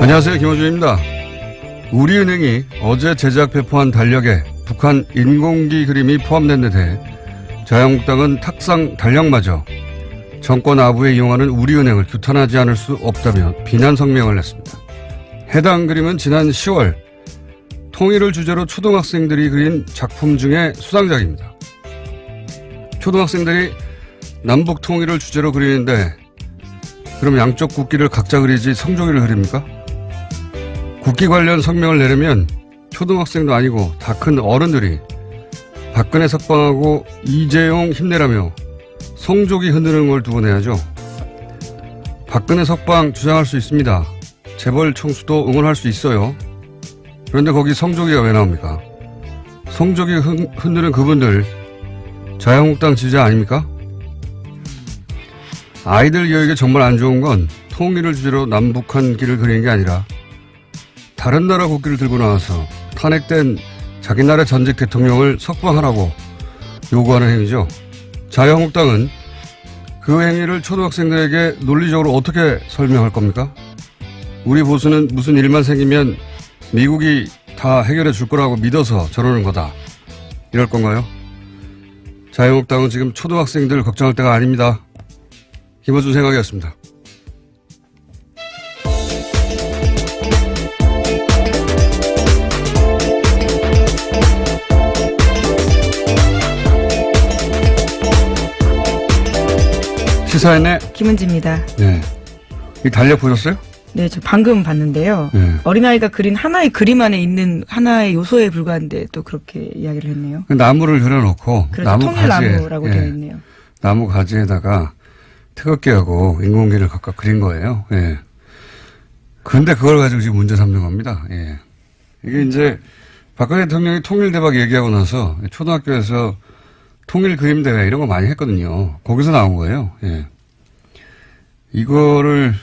안녕하세요. 김호준입니다. 우리은행이 어제 제작 배포한 달력에 북한 인공기 그림이 포함된 데 대해 자유한국당은 탁상 달력마저 정권 아부에 이용하는 우리은행을 규탄하지 않을 수 없다며 비난 성명을 냈습니다. 해당 그림은 지난 10월 통일을 주제로 초등학생들이 그린 작품 중에 수상작입니다. 초등학생들이 남북 통일을 주제로 그리는데 그럼 양쪽 국기를 각자 그리지 성조기를 그립니까? 국기 관련 성명을 내려면 초등학생도 아니고 다 큰 어른들이 박근혜 석방하고 이재용 힘내라며 성조기 흔드는 걸 두고 내야죠. 박근혜 석방 주장할 수 있습니다. 재벌 총수도 응원할 수 있어요. 그런데 거기 성조기가 왜 나옵니까? 성조기 흔드는 그분들 자유한국당 지지자 아닙니까? 아이들 교육에 정말 안 좋은 건 통일을 주제로 남북한 길을 그리는 게 아니라 다른 나라 국기를 들고 나와서 탄핵된 자기 나라 전직 대통령을 석방하라고 요구하는 행위죠. 자유한국당은 그 행위를 초등학생들에게 논리적으로 어떻게 설명할 겁니까? 우리 보수는 무슨 일만 생기면 미국이 다 해결해 줄 거라고 믿어서 저러는 거다. 이럴 건가요? 자유한국당은 지금 초등학생들 걱정할 때가 아닙니다. 김어준 생각이었습니다. 시사인의 김은지입니다. 네. 이 달력 보셨어요? 네, 저 방금 봤는데요. 네. 어린아이가 그린 하나의 그림 안에 있는 하나의 요소에 불과한데 또 그렇게 이야기를 했네요. 나무를 그려놓고 그렇죠. 나무 통일나무라고 되어 있네요. 나무 가지에다가 태극기 하고 인공기를 각각 그린 거예요. 예. 그런데 그걸 가지고 지금 문제 삼는 겁니다. 예. 이게 이제 박근혜 대통령이 통일대박 얘기하고 나서 초등학교에서 통일 그림 대회 이런 거 많이 했거든요. 거기서 나온 거예요. 예. 이거를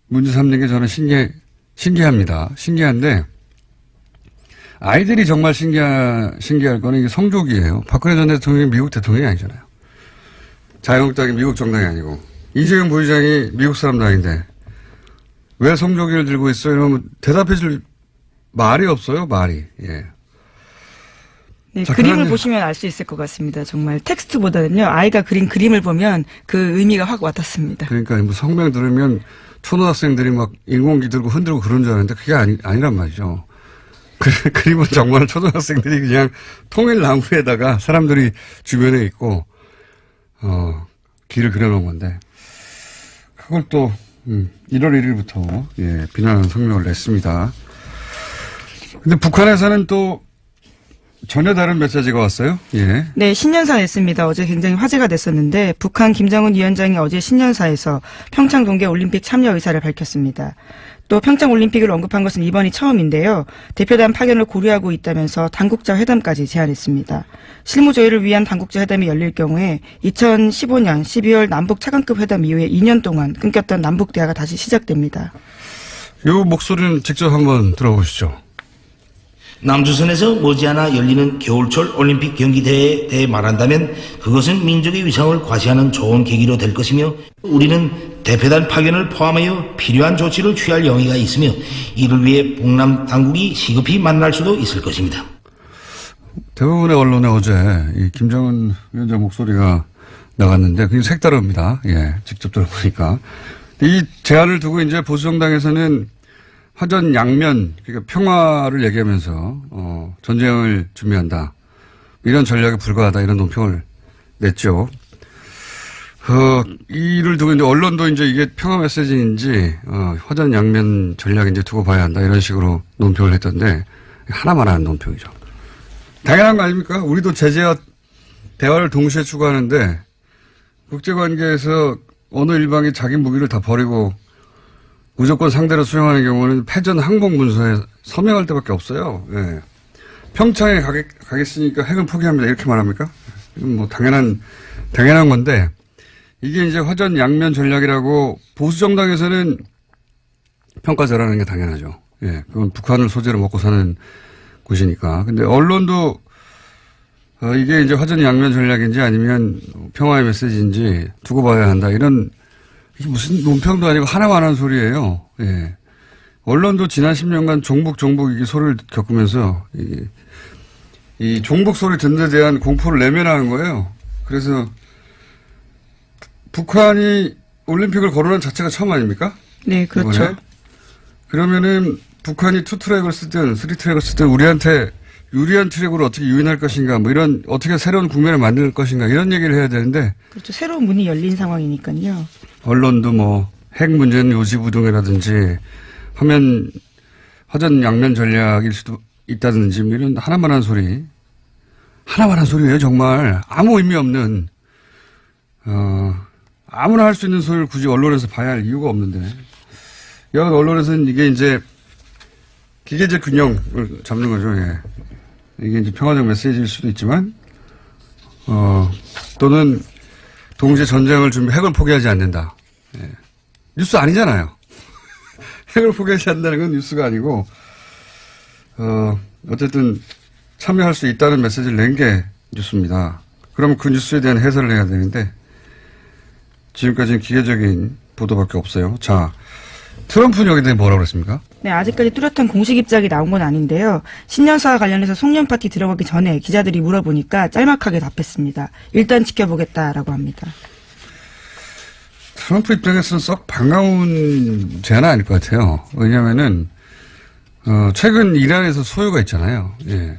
문제 삼는 게 저는 신기합니다. 신기한데 아이들이 정말 신기할 거는 이게 성조기예요. 박근혜 전 대통령이 미국 대통령이 아니잖아요. 자유한국당이 미국 정당이 아니고 이재용 부의장이 미국 사람도 아닌데 왜 성조기를 들고 있어? 이러면 대답해 줄 말이 없어요. 말이. 예. 네, 자, 그림을 보시면 알 수 있을 것 같습니다. 정말 텍스트보다는요. 아이가 그린 그림을 보면 그 의미가 확 와닿습니다. 그러니까 뭐 성명 들으면 초등학생들이 막 인공기 들고 흔들고 그런 줄 알았는데 그게 아니란 말이죠. 그림은 정말 초등학생들이 그냥 통일나무에다가 사람들이 주변에 있고 길을 그려놓은 건데 그걸 또 1월 1일부터 예, 비난 성명을 냈습니다. 근데 북한에서는 또 전혀 다른 메시지가 왔어요? 예. 네, 신년사 냈습니다. 어제 굉장히 화제가 됐었는데 북한 김정은 위원장이 어제 신년사에서 평창 동계올림픽 참여 의사를 밝혔습니다. 또 평창올림픽을 언급한 것은 이번이 처음인데요. 대표단 파견을 고려하고 있다면서 당국자 회담까지 제안했습니다. 실무 조율을 위한 당국자 회담이 열릴 경우에 2015년 12월 남북 차관급 회담 이후에 2년 동안 끊겼던 남북 대화가 다시 시작됩니다. 이 목소리는 직접 한번 들어보시죠. 남조선에서 머지않아 열리는 겨울철 올림픽 경기대회에 대해 말한다면 그것은 민족의 위상을 과시하는 좋은 계기로 될 것이며 우리는 대표단 파견을 포함하여 필요한 조치를 취할 용의가 있으며 이를 위해 북남 당국이 시급히 만날 수도 있을 것입니다. 대부분의 언론에 어제 이 김정은 위원장 목소리가 나갔는데 그게 색다릅니다. 예, 직접 들어보니까. 이 제안을 두고 이제 보수정당에서는 화전 양면, 그러니까 평화를 얘기하면서, 전쟁을 준비한다. 이런 전략에 불과하다. 이런 논평을 냈죠. 이를 두고 이제 언론도 이제 이게 평화 메시지인지, 화전 양면 전략인지 두고 봐야 한다. 이런 식으로 논평을 했던데, 하나만 하는 논평이죠. 당연한 거 아닙니까? 우리도 제재와 대화를 동시에 추구하는데, 국제관계에서 어느 일방이 자기 무기를 다 버리고, 무조건 상대로 수용하는 경우는 패전 항복 문서에 서명할 때밖에 없어요. 예. 평창에 가겠으니까 핵은 포기합니다. 이렇게 말합니까? 이건 뭐 당연한 건데 이게 이제 화전 양면 전략이라고 보수 정당에서는 평가 잘하는 게 당연하죠. 예. 그건 북한을 소재로 먹고 사는 곳이니까. 근데 언론도 이게 이제 화전 양면 전략인지 아니면 평화의 메시지인지 두고 봐야 한다. 이런 이게 무슨 논평도 아니고 하나만 하는 소리예요. 예. 언론도 지난 10년간 종북 이 소리를 겪으면서 이 종북 소리 듣는 데 대한 공포를 내면화한 거예요. 그래서 북한이 올림픽을 거론한 자체가 처음 아닙니까? 네, 그렇죠. 이번에? 그러면은 북한이 투트랙을 쓰든 쓰리트랙을 쓰든 우리한테 유리한 트랙으로 어떻게 유인할 것인가, 뭐 이런 어떻게 새로운 국면을 만들 것인가 이런 얘기를 해야 되는데. 그렇죠. 새로운 문이 열린 상황이니까요. 언론도 뭐 핵 문제는 요지부동이라든지 화전 양면 전략일 수도 있다든지 뭐 이런 하나만한 소리예요 정말. 아무 의미 없는 아무나 할 수 있는 소리를 굳이 언론에서 봐야 할 이유가 없는데. 여하튼 언론에서는 이게 이제 기계적 균형을 잡는 거죠. 예. 이게 이제 평화적 메시지일 수도 있지만, 또는 동시에 전쟁을 핵을 포기하지 않는다. 예. 뉴스 아니잖아요. 핵을 포기하지 않는다는 건 뉴스가 아니고, 어쨌든 참여할 수 있다는 메시지를 낸 게 뉴스입니다. 그럼 그 뉴스에 대한 해설을 해야 되는데, 지금까지는 기계적인 보도밖에 없어요. 자, 트럼프는 여기에 대해 뭐라고 그랬습니까? 네, 아직까지 뚜렷한 공식 입장이 나온 건 아닌데요. 신년사와 관련해서 송년 파티 들어가기 전에 기자들이 물어보니까 짤막하게 답했습니다. 일단 지켜보겠다라고 합니다. 트럼프 입장에서는 썩 반가운 제안은 아닐 것 같아요. 왜냐면은, 최근 이란에서 소요가 있잖아요. 예.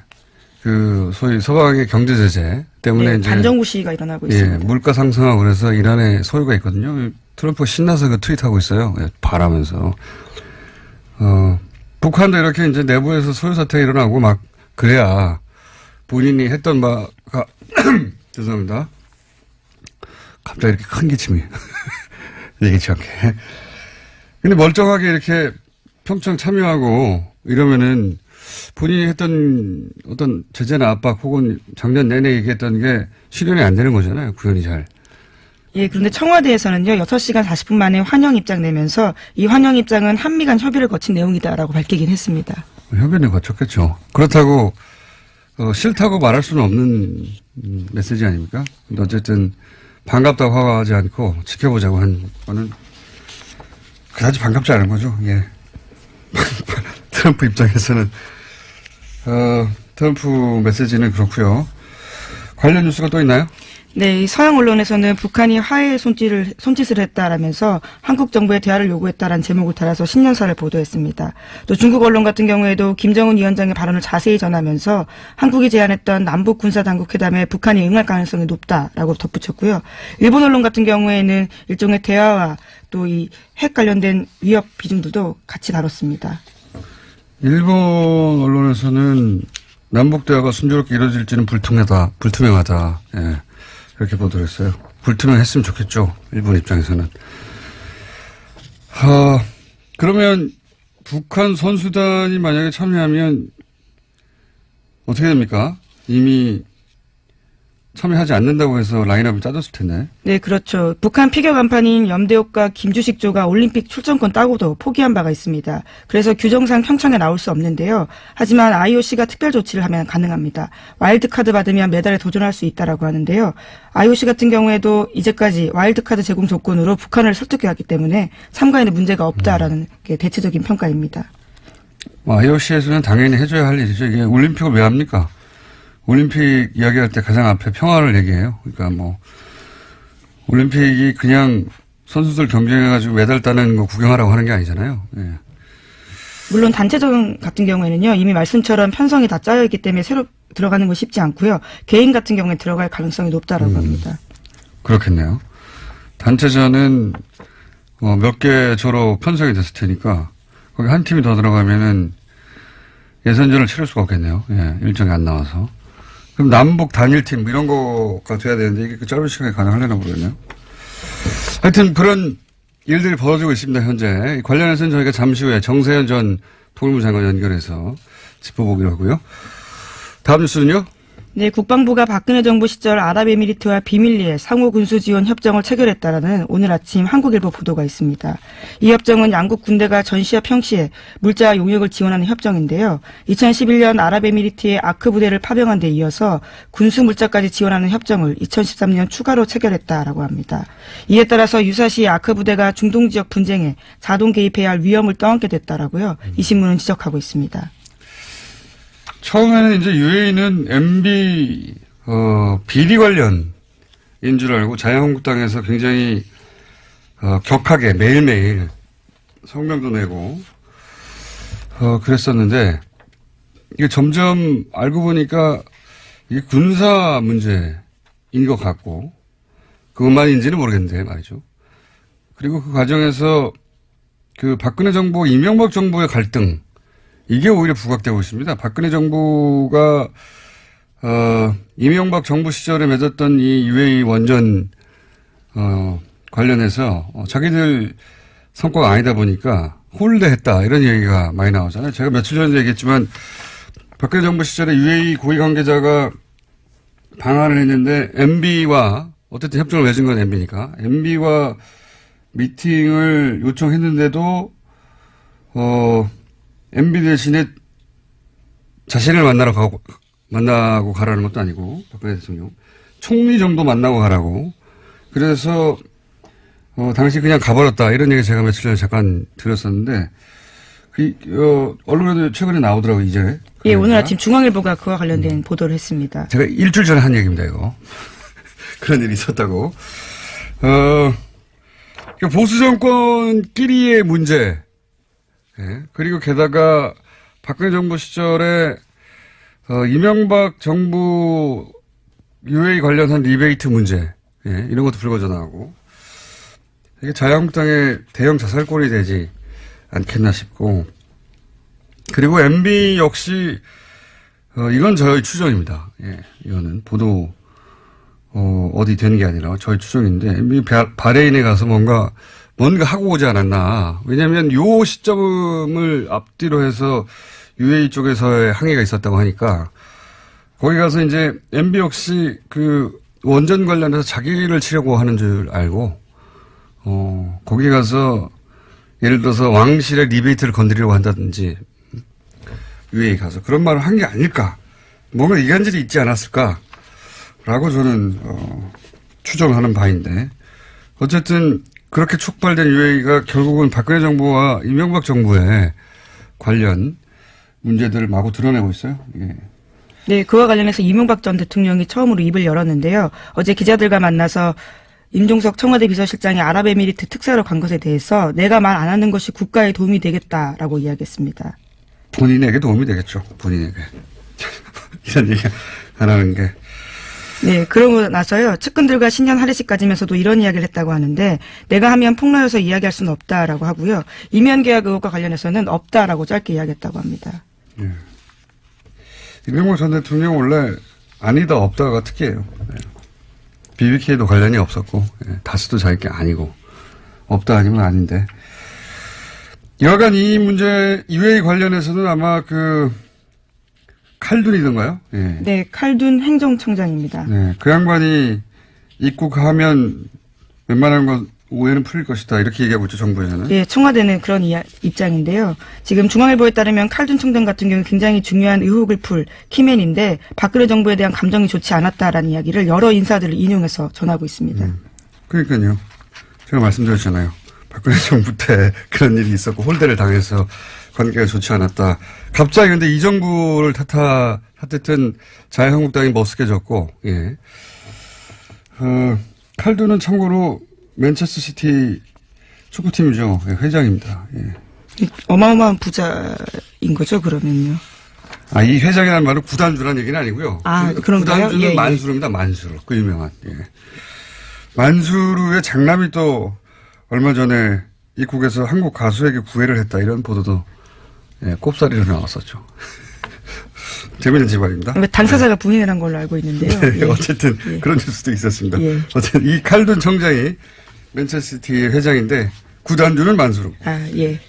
소위 서방의 경제 제재 때문에 네, 이제. 반정부 시위가 일어나고 예, 있습니다. 물가 상승하고 그래서 이란에 소요가 있거든요. 트럼프가 신나서 그 트윗하고 있어요. 예, 바라면서. 북한도 이렇게 이제 내부에서 소요 사태가 일어나고 막 그래야 본인이 했던 바가 죄송합니다. 갑자기 이렇게 큰 기침이 얘기치 않게. 근데 멀쩡하게 이렇게 평창 참여하고 이러면은 본인이 했던 어떤 제재나 압박 혹은 작년 내내 얘기했던 게 실현이 안 되는 거잖아요. 구현이 잘. 예, 그런데 청와대에서는요, 6시간 40분 만에 환영 입장 내면서 이 환영 입장은 한미 간 협의를 거친 내용이다라고 밝히긴 했습니다. 협의는 거쳤겠죠. 그렇다고, 싫다고 말할 수는 없는 메시지 아닙니까? 근데 어쨌든 반갑다고 화가하지 않고 지켜보자고 한 거는 그다지 반갑지 않은 거죠. 예. 트럼프 입장에서는, 트럼프 메시지는 그렇고요. 관련 뉴스가 또 있나요? 네, 이 서양 언론에서는 북한이 화해의 손짓을 했다라면서 한국 정부에 대화를 요구했다라는 제목을 달아서 신년사를 보도했습니다. 또 중국 언론 같은 경우에도 김정은 위원장의 발언을 자세히 전하면서 한국이 제안했던 남북 군사당국 회담에 북한이 응할 가능성이 높다라고 덧붙였고요. 일본 언론 같은 경우에는 일종의 대화와 또 이 핵 관련된 위협 비중들도 같이 다뤘습니다. 일본 언론에서는 남북 대화가 순조롭게 이루어질지는 불투명하다. 예. 그렇게 보도를 했어요. 불투명했으면 좋겠죠. 일본 입장에서는. 그러면 북한 선수단이 만약에 참여하면 어떻게 됩니까? 이미 참여하지 않는다고 해서 라인업을 짜졌을 텐데. 네, 그렇죠. 북한 피겨 간판인 염대옥과 김주식조가 올림픽 출전권 따고도 포기한 바가 있습니다. 그래서 규정상 평창에 나올 수 없는데요. 하지만 IOC가 특별 조치를 하면 가능합니다. 와일드카드 받으면 메달에 도전할 수 있다라고 하는데요. IOC 같은 경우에도 이제까지 와일드카드 제공 조건으로 북한을 설득해왔기 때문에 참가에는 문제가 없다라는 게 대체적인 평가입니다. IOC에서는 당연히 해줘야 할 일이죠. 이게 올림픽을 왜 합니까? 올림픽 이야기할 때 가장 앞에 평화를 얘기해요. 그러니까 뭐 올림픽이 그냥 선수들 경쟁해가지고 메달 따는 거 구경하라고 하는 게 아니잖아요. 예. 물론 단체전 같은 경우에는요. 이미 말씀처럼 편성이 다 짜여 있기 때문에 새로 들어가는 건 쉽지 않고요. 개인 같은 경우에 들어갈 가능성이 높다라고 합니다. 그렇겠네요. 단체전은 몇 개 조로 편성이 됐을 테니까 거기 한 팀이 더 들어가면은 예선전을 치를 수가 없겠네요. 예, 일정이 안 나와서. 그럼 남북 단일팀 이런 거가 돼야 되는데 이게 그 짧은 시간에 가능하려나 모르겠네요. 하여튼 그런 일들이 벌어지고 있습니다. 현재. 관련해서는 저희가 잠시 후에 정세현 전 통일부 장관 연결해서 짚어보기로 하고요. 다음 뉴스는요? 네, 국방부가 박근혜 정부 시절 아랍에미리트와 비밀리에 상호 군수 지원 협정을 체결했다라는 오늘 아침 한국일보 보도가 있습니다. 이 협정은 양국 군대가 전시와 평시에 물자와 용역을 지원하는 협정인데요. 2011년 아랍에미리트의 아크 부대를 파병한 데 이어서 군수 물자까지 지원하는 협정을 2013년 추가로 체결했다라고 합니다. 이에 따라서 유사시 아크 부대가 중동 지역 분쟁에 자동 개입해야 할 위험을 떠안게 됐다라고요. 이 신문은 지적하고 있습니다. 처음에는 이제 UAE는 MB 비리 관련인 줄 알고 자유한국당에서 굉장히 격하게 매일매일 성명도 내고 그랬었는데 이게 점점 알고 보니까 이게 군사 문제인 것 같고 그것만인지는 모르겠는데 말이죠. 그리고 그 과정에서 그 박근혜 정부, 이명박 정부의 갈등 이게 오히려 부각되고 있습니다. 박근혜 정부가 이명박 정부 시절에 맺었던 이 UAE 원전 관련해서 자기들 성과가 아니다 보니까 홀대했다 이런 얘기가 많이 나오잖아요. 제가 며칠 전에 얘기했지만 박근혜 정부 시절에 UAE 고위 관계자가 방한을 했는데 MB와 어쨌든 협정을 맺은 건 MB니까 MB와 미팅을 요청했는데도 MB 대신에 자신을 만나고 가라는 것도 아니고, 박근혜 대통령. 총리 정도 만나고 가라고. 그래서, 당시 그냥 가버렸다. 이런 얘기 제가 며칠 전에 잠깐 들었었는데, 언론에도 최근에 나오더라고요, 이제. 예, 오늘 아침 중앙일보가 그와 관련된 보도를 했습니다. 제가 일주일 전에 한 얘기입니다, 이거. 그런 일이 있었다고. 보수 정권끼리의 문제, 예. 그리고 게다가 박근혜 정부 시절에 이명박 정부 UAE 관련한 리베이트 문제, 예. 이런 것도 불거져 나오고 이게 자유한국당의 대형 자살골이 되지 않겠나 싶고 그리고 MB 역시 이건 저희 추정입니다. 예. 이거는 보도 어디 되는 게 아니라 저희 추정인데 MB 바레인에 가서 뭔가 하고 오지 않았나. 왜냐하면 요 시점을 앞뒤로 해서 UAE 쪽에서의 항의가 있었다고 하니까 거기 가서 이제 MB 역시 그 원전 관련해서 자기를 치려고 하는 줄 알고 거기 가서 예를 들어서 왕실의 리베이트를 건드리려고 한다든지 UAE 가서 그런 말을 한 게 아닐까. 뭔가 이간질이 있지 않았을까라고 저는 추정하는 바인데 어쨌든 그렇게 촉발된 UAE가 결국은 박근혜 정부와 이명박 정부의 관련 문제들을 마구 드러내고 있어요. 예. 네, 그와 관련해서 이명박 전 대통령이 처음으로 입을 열었는데요. 어제 기자들과 만나서 임종석 청와대 비서실장이 아랍에미리트 특사로 간 것에 대해서 내가 말 안 하는 것이 국가에 도움이 되겠다라고 이야기했습니다. 본인에게 도움이 되겠죠. 본인에게. 이런 얘기 안 하는 게. 네, 그러고 나서요. 측근들과 신년 할애식까지면서도 이런 이야기를 했다고 하는데 내가 하면 폭로여서 이야기할 수는 없다라고 하고요. 이면 계약 의혹과 관련해서는 없다라고 짧게 이야기했다고 합니다. 예. 이명박 전 대통령 원래 아니다 없다가 특이해요. 네. BBK도 관련이 없었고 다스도 자기 게 아니고 없다 아니면 아닌데 여하간 이 문제 UAE 관련해서는 아마 그 칼둔이던가요? 예. 네, 칼둔 행정청장입니다. 네, 그 양반이 입국하면 웬만한 건 오해는 풀릴 것이다 이렇게 얘기하고 있죠 정부에서는. 네, 청와대는 그런 입장인데요. 지금 중앙일보에 따르면 칼둔 청장 같은 경우 굉장히 중요한 의혹을 풀 키맨인데 박근혜 정부에 대한 감정이 좋지 않았다라는 이야기를 여러 인사들을 인용해서 전하고 있습니다. 그러니까요. 제가 말씀드렸잖아요. 박근혜 정부 때 그런 일이 있었고 홀대를 당해서 관계가 좋지 않았다. 갑자기 근데 이 정부를 탓했던 자유한국당이 머쓱해졌고, 예. 칼둔은 참고로 맨체스터 시티 축구팀이죠. 예, 회장입니다. 예. 어마어마한 부자인 거죠, 그러면요. 이 회장이라는 말은 구단주라는 얘기는 아니고요. 그런가요? 구단주는 예, 만수르입니다. 만수르. 그 유명한. 예. 만수르의 장남이 또 얼마 전에 입국에서 한국 가수에게 구애를 했다 이런 보도도 꼽사리로 나왔었죠. 재미있는 집안입니다. 당사자가 부인을 한 걸로 알고 있는데요. 네, 예. 어쨌든 그런 뉴스도 있었습니다. 예. 어쨌든 이 칼둔 청장이 맨체스터시티의 회장인데 구단주는 만수르. 예.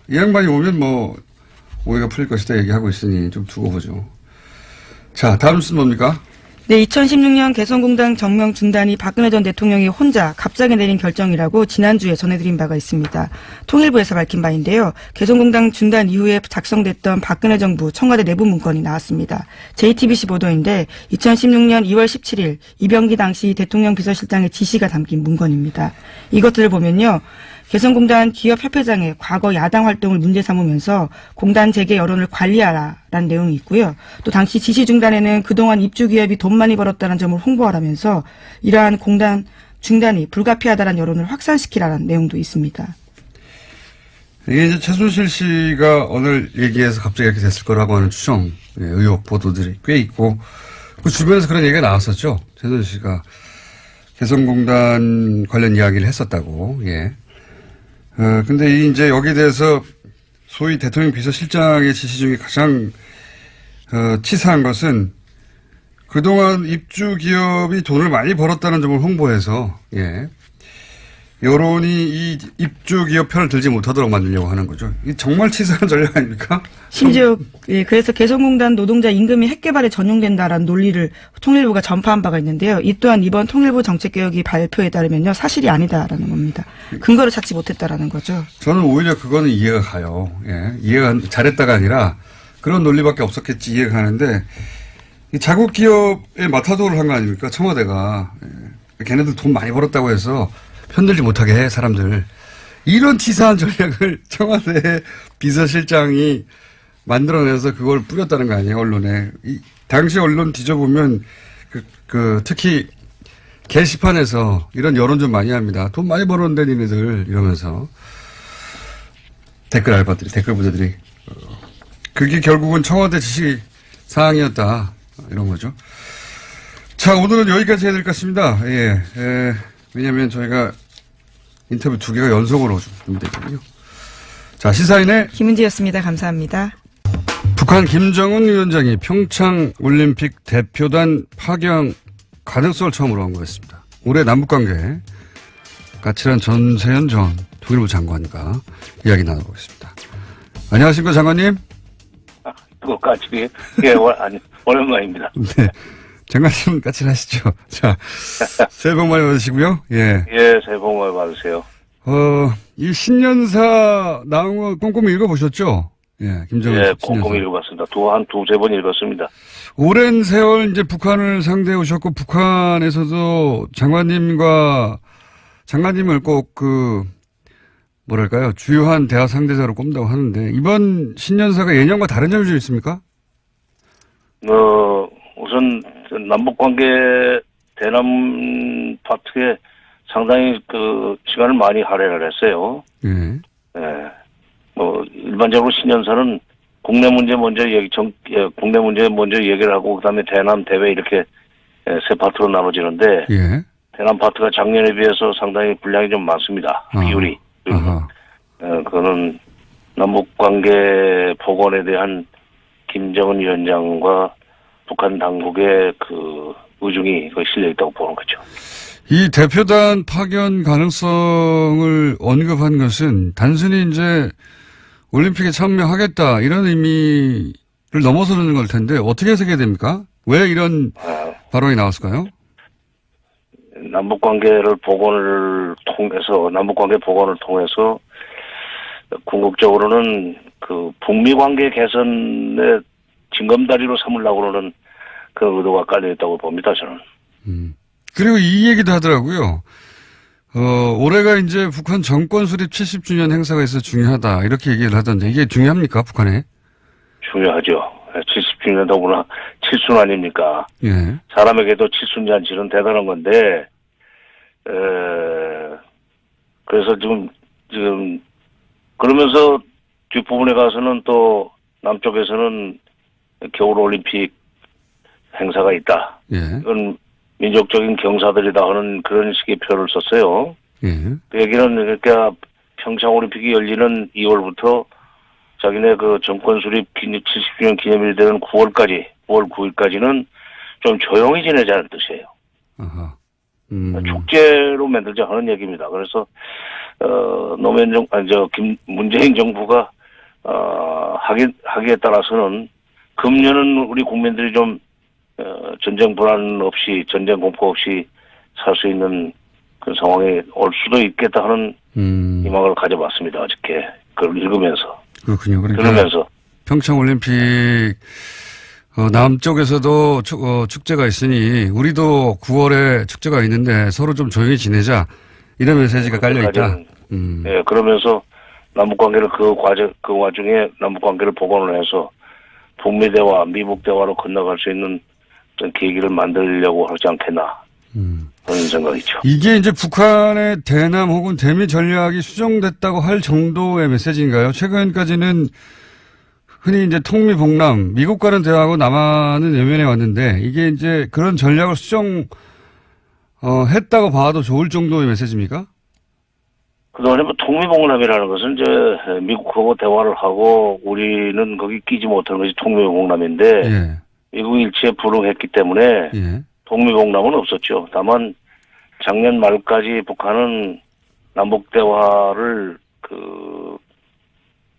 이 양반이 오면 뭐 오해가 풀릴 것이다 얘기하고 있으니 좀 두고 보죠. 자, 다음 뉴스는 뭡니까? 네, 2016년 개성공단 정명 중단이 박근혜 전 대통령이 혼자 갑자기 내린 결정이라고 지난주에 전해드린 바가 있습니다. 통일부에서 밝힌 바인데요. 개성공단 중단 이후에 작성됐던 박근혜 정부 청와대 내부 문건이 나왔습니다. JTBC 보도인데 2016년 2월 17일 이병기 당시 대통령 비서실장의 지시가 담긴 문건입니다. 이것들을 보면요. 개성공단 기업협회장의 과거 야당 활동을 문제 삼으면서 공단 재개 여론을 관리하라라는 내용이 있고요. 또 당시 지시 중단에는 그동안 입주기업이 돈 많이 벌었다는 점을 홍보하라면서 이러한 공단 중단이 불가피하다는 여론을 확산시키라는 내용도 있습니다. 이게 이제 최순실 씨가 오늘 얘기해서 갑자기 이렇게 됐을 거라고 하는 추정, 의혹 보도들이 꽤 있고 그 주변에서 그런 얘기가 나왔었죠. 최순실 씨가 개성공단 관련 이야기를 했었다고. 예. 근데 이제 여기에 대해서 소위 대통령 비서실장의 지시 중에 가장 치사한 것은 그동안 입주 기업이 돈을 많이 벌었다는 점을 홍보해서 예. 여론이 이 입주 기업 편을 들지 못하도록 만들려고 하는 거죠. 이 정말 치사한 전략 아닙니까? 심지어 예, 그래서 개성공단 노동자 임금이 핵개발에 전용된다라는 논리를 통일부가 전파한 바가 있는데요. 이 또한 이번 통일부 정책개혁이 발표에 따르면요. 사실이 아니다라는 겁니다. 근거를 찾지 못했다라는 거죠. 저는 오히려 그거는 이해가 가요. 예. 이해가 잘했다가 아니라 그런 논리밖에 없었겠지 이해가 가는데 이 자국 기업에 마타도를 한 거 아닙니까? 청와대가. 예. 걔네들 돈 많이 벌었다고 해서 편들지 못하게 해 사람들. 이런 치사한 전략을 청와대 비서실장이 만들어내서 그걸 뿌렸다는 거 아니에요, 언론에. 당시 언론 뒤져보면, 특히 게시판에서 이런 여론 좀 많이 합니다. 돈 많이 벌었는데, 니네들, 이러면서. 댓글 알바들이, 댓글 부자들이. 그게 결국은 청와대 지시 사항이었다. 이런 거죠. 자, 오늘은 여기까지 해야 될 것 같습니다. 예. 왜냐면 저희가 인터뷰 2개가 연속으로 준비되거든요. 자, 시사인의 김은지였습니다. 감사합니다. 북한 김정은 위원장이 평창 올림픽 대표단 파견 가능성을 처음으로 언급했습니다. 올해 남북관계 까칠한 전세현 전 통일부 장관과 이야기 나눠보겠습니다. 안녕하십니까, 장관님? 까칠이 오랜만입니다. 네. 장관님 까칠하시죠? 자, 새해 복 많이 받으시고요. 예. 예, 새해 복 많이 받으세요. 이 신년사 나온 거 꼼꼼히 읽어보셨죠? 예, 김정은 예, 신년사. 꼼꼼히 읽어봤습니다. 한 두세 번 읽었습니다. 오랜 세월 이제 북한을 상대해 오셨고, 북한에서도 장관님을 꼭 뭐랄까요, 주요한 대화 상대자로 꼽는다고 하는데, 이번 신년사가 예년과 다른 점이 좀 있습니까? 우선, 남북관계 대남 파트에 상당히 시간을 많이 할애를 했어요. 예. 예. 일반적으로 신년사는 국내 문제 먼저 얘기를 하고, 그 다음에 대남, 대외 이렇게 세 파트로 나눠지는데, 예. 대남 파트가 작년에 비해서 상당히 분량이 좀 많습니다. 비율이. 그거는 남북관계 복원에 대한 김정은 위원장과 북한 당국의 의중이 실려 있다고 보는 거죠. 이 대표단 파견 가능성을 언급한 것은 단순히 이제 올림픽에 참여하겠다 이런 의미를 넘어서는 걸 텐데 어떻게 해석해야 됩니까? 왜 이런 발언이 나왔을까요? 남북관계 복원을 통해서 궁극적으로는 북미 관계 개선의 징검다리로 삼으려고 하는 그런 의도가 깔려있다고 봅니다, 저는. 그리고 이 얘기도 하더라고요. 올해가 이제 북한 정권 수립 70주년 행사가 있어서 중요하다. 이렇게 얘기를 하던데 이게 중요합니까, 북한에? 중요하죠. 70주년 더구나 칠순 아닙니까? 예. 사람에게도 칠순잔치는 대단한 건데, 그래서 지금, 그러면서 뒷부분에 가서는 또 남쪽에서는 겨울올림픽 행사가 있다. 예. 이건 민족적인 경사들이다 하는 그런 식의 표현을 썼어요. 예. 그 얘기는 그러니까 평창올림픽이 열리는 2월부터 자기네 정권 수립 70주년 기념일 되는 9월 9일까지는 좀 조용히 지내자는 뜻이에요. 아하. 축제로 만들자 하는 얘기입니다. 그래서, 문재인 정부가, 하기에 따라서는 금년은 우리 국민들이 좀 전쟁 불안 없이 전쟁 공포 없이 살 수 있는 그 상황이 올 수도 있겠다 하는 희망을 가져봤습니다. 어저께 그걸 읽으면서. 그렇군요. 그러니까 들으면서. 평창 올림픽 남쪽에서도 축제가 있으니 우리도 9월에 축제가 있는데 서로 좀 조용히 지내자 이런 메시지가 깔려 있다. 예, 그러면서 남북 관계를 그 와중에 남북 관계를 복원을 해서 북미 대화, 미북 대화로 건너갈 수 있는 어떤 계기를 만들려고 하지 않겠나 그런 생각이죠. 이게 이제 북한의 대남 혹은 대미 전략이 수정됐다고 할 정도의 메시지인가요? 최근까지는 흔히 이제 통미봉남, 미국과는 대화하고 남한은 외면해 왔는데 이게 이제 그런 전략을 했다고 봐도 좋을 정도의 메시지입니까? 그동안에 뭐 통미봉남이라는 것은 이제 미국하고 대화를 하고 우리는 거기 끼지 못하는 것이 통미봉남인데 예. 미국 일치에 불응했기 때문에 예. 통미봉남은 없었죠. 다만 작년 말까지 북한은 남북 대화를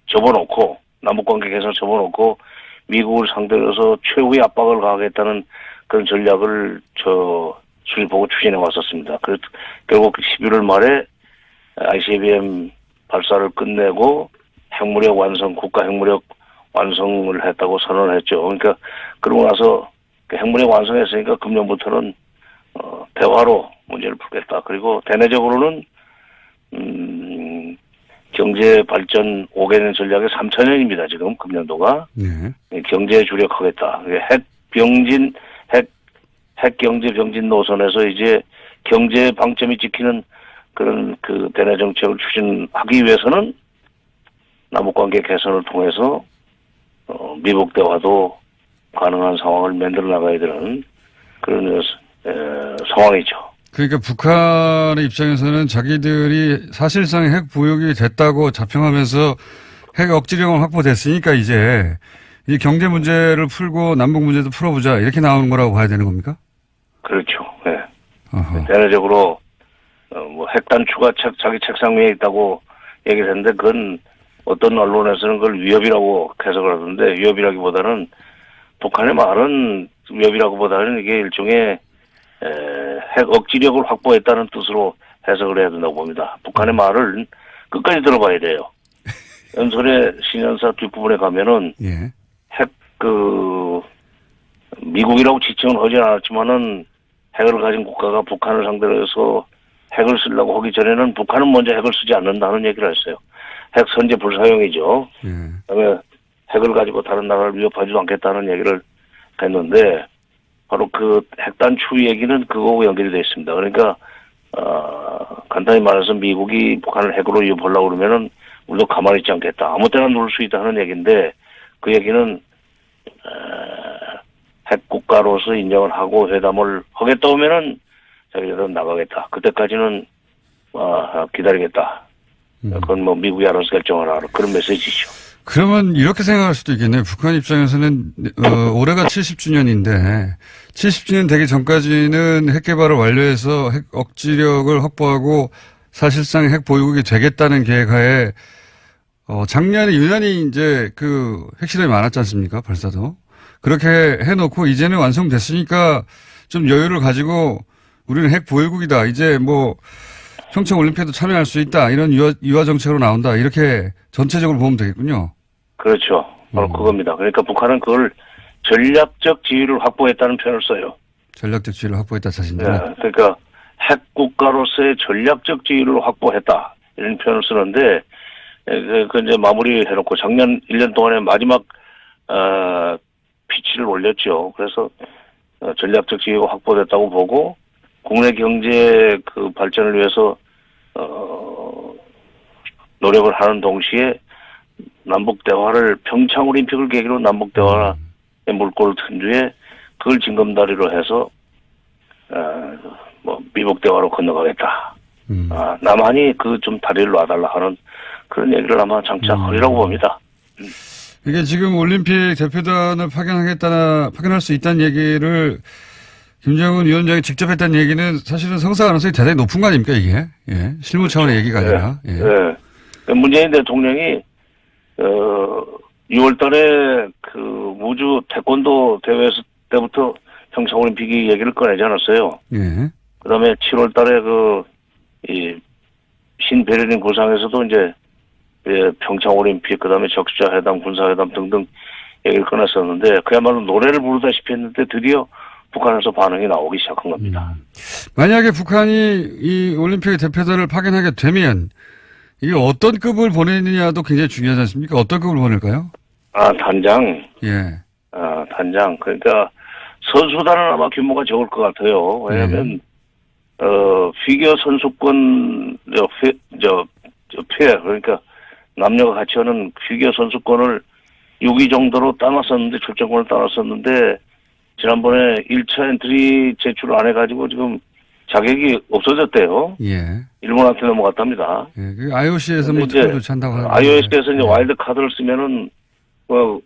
접어놓고 남북관계 개선 접어놓고 미국을 상대로 해서 최후의 압박을 가하겠다는 그런 전략을 수립하고 추진해 왔었습니다. 그래서 결국 11월 말에 ICBM 발사를 끝내고 핵무력 완성, 국가 핵무력 완성을 했다고 선언을 했죠. 그러니까 그러고 나서 핵무력 완성했으니까 금년부터는 대화로 문제를 풀겠다. 그리고 대내적으로는 경제 발전 5개년 전략의 3천년입니다. 지금 금년도가. 네. 경제에 주력하겠다. 핵 경제 병진 노선에서 이제 경제 방점이 찍히는 그런 그 대내 정책을 추진하기 위해서는 남북관계 개선을 통해서 미북 대화도 가능한 상황을 만들어 나가야 되는 그런 상황이죠. 그러니까 북한의 입장에서는 자기들이 사실상 핵 보유국이 됐다고 자평하면서 핵 억지력은 확보됐으니까 이제 이 경제 문제를 풀고 남북 문제도 풀어보자 이렇게 나오는 거라고 봐야 되는 겁니까? 그렇죠. 네. 어허. 대내적으로 뭐 핵단추가 자기 책상 위에 있다고 얘기를 했는데 그건 어떤 언론에서는 그걸 위협이라고 해석을 하던데 위협이라기보다는 북한의 말은 위협이라기보다는 이게 일종의 핵 억지력을 확보했다는 뜻으로 해석을 해야 된다고 봅니다. 북한의 말을 끝까지 들어봐야 돼요. 연설의 신년사 뒷부분에 가면은 예. 미국이라고 지칭은 하진 않았지만은 핵을 가진 국가가 북한을 상대로 해서 핵을 쓰려고 하기 전에는 북한은 먼저 핵을 쓰지 않는다는 얘기를 했어요. 핵 선제 불사용이죠. 예. 그다음에 핵을 가지고 다른 나라를 위협하지도 않겠다는 얘기를 했는데 바로 그 핵단추 얘기는 그거하고 연결이 되어 있습니다. 그러니까 간단히 말해서 미국이 북한을 핵으로 위협하려고 그러면은 우리도 가만히 있지 않겠다. 아무 때나 누를 수 있다는 얘기인데 그 얘기는 핵 국가로서 인정을 하고 회담을 하겠다 오면은 자기들은 나가겠다. 그때까지는 기다리겠다. 그건 뭐 미국이 알아서 결정하라. 그런 메시지죠. 그러면 이렇게 생각할 수도 있겠네요. 북한 입장에서는 올해가 70주년인데 70주년 되기 전까지는 핵 개발을 완료해서 핵 억지력을 확보하고 사실상 핵 보유국이 되겠다는 계획하에 작년에 유난히 이제 그 핵실험이 많았지 않습니까? 발사도. 그렇게 해놓고 이제는 완성됐으니까 좀 여유를 가지고 우리는 핵 보유국이다. 이제 뭐 평창 올림픽에도 참여할 수 있다. 이런 유화 정책으로 나온다. 이렇게 전체적으로 보면 되겠군요. 그렇죠. 바로 그겁니다. 그러니까 북한은 그걸 전략적 지위를 확보했다는 표현을 써요. 전략적 지위를 확보했다 자신들. 네, 그러니까 핵 국가로서의 전략적 지위를 확보했다 이런 표현을 쓰는데 그 이제 마무리해놓고 작년 1년 동안에 마지막 피치를 올렸죠. 그래서 전략적 지위가 확보됐다고 보고 국내 경제 그 발전을 위해서 노력을 하는 동시에 남북 대화를 평창 올림픽을 계기로 남북 대화의 물꼬를 튼 뒤에 그걸 징검다리로 해서 뭐 미북 대화로 건너가겠다. 남한이 그 좀 다리를 놔달라 하는 그런 얘기를 아마 장차 하리라고 봅니다. 이게 지금 올림픽 대표단을 파견할 수 있다는 얘기를 김정은 위원장이 직접 했다는 얘기는 사실은 성사 가능성이 대단히 높은 거 아닙니까, 이게? 예. 실무 차원의 얘기가 아니라. 네. 예. 네. 문재인 대통령이, 6월 달에 그 우주 태권도 대회 때부터 평창올림픽이 얘기를 꺼내지 않았어요. 예. 그 다음에 7월 달에 신베를린 구상에서도 이제, 평창올림픽, 그 다음에 적시자회담, 군사회담 등등 얘기를 꺼냈었는데, 그야말로 노래를 부르다시피 했는데 드디어 북한에서 반응이 나오기 시작한 겁니다. 만약에 북한이 이 올림픽 대표단을 파견하게 되면 이게 어떤 급을 보내느냐도 굉장히 중요하지 않습니까? 어떤 급을 보낼까요? 단장. 예. 단장. 그러니까 선수단은 아마 규모가 적을 것 같아요. 왜냐하면 피겨 선수권 그러니까 남녀가 같이 하는 피겨 선수권을 6위 정도로 따놨었는데 출전권을 따놨었는데 지난번에 1차 엔트리 제출을 안 해가지고 지금 자격이 없어졌대요. 예. 일본한테 넘어갔답니다. 예. 그 IOC에서 뭐 이제 특별 조치한다고 하는데. IOC에서 이제 와일드 카드를 쓰면은